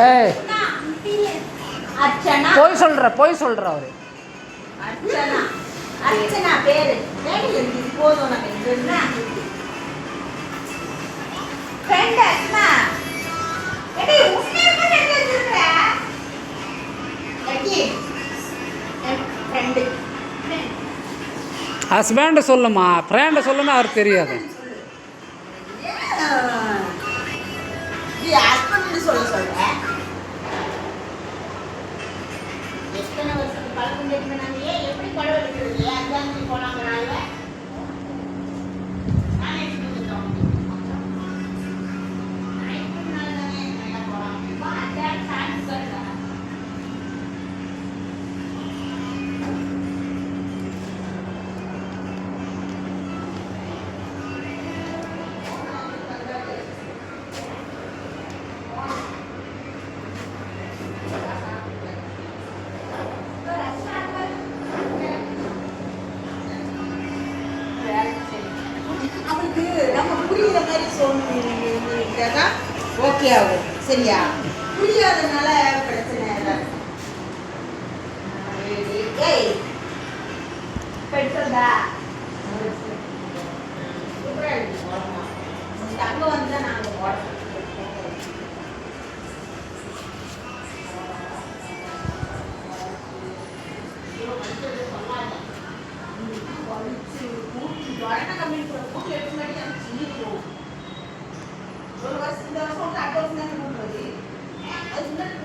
ஏய் போய் சொல்ற அவரு அர்ச்சனா பேரு போதும் ஃப்ரெண்ட் அர்ச்சனா எடி உன்னை என்ன சொல்ற எடி ஃப்ரெண்ட் ஹஸ்பண்ட் சொல்லுமா ஃப்ரெண்ட் சொல்லுன்னா அவர் தெரியாது ஹஸ்பண்ட் சொல்ற எத்தனை வருஷத்துக்கு பழக்கம் தெரியுமா ஏன் எப்படி கடவுள் இருக்கிறது அதான் போனாங்க அவனுக்கு நம்ம புரியுற மாதிரி சொன்னா ஓகே ஆகும் சரியா புரியாதனால பிரச்சனை இல்லை பெற்றதா அங்கே வந்து நாங்கள் போடுறோம் ஒரு வருஷம் இந்த வருஷம் அடுத்த வருஷம் தான்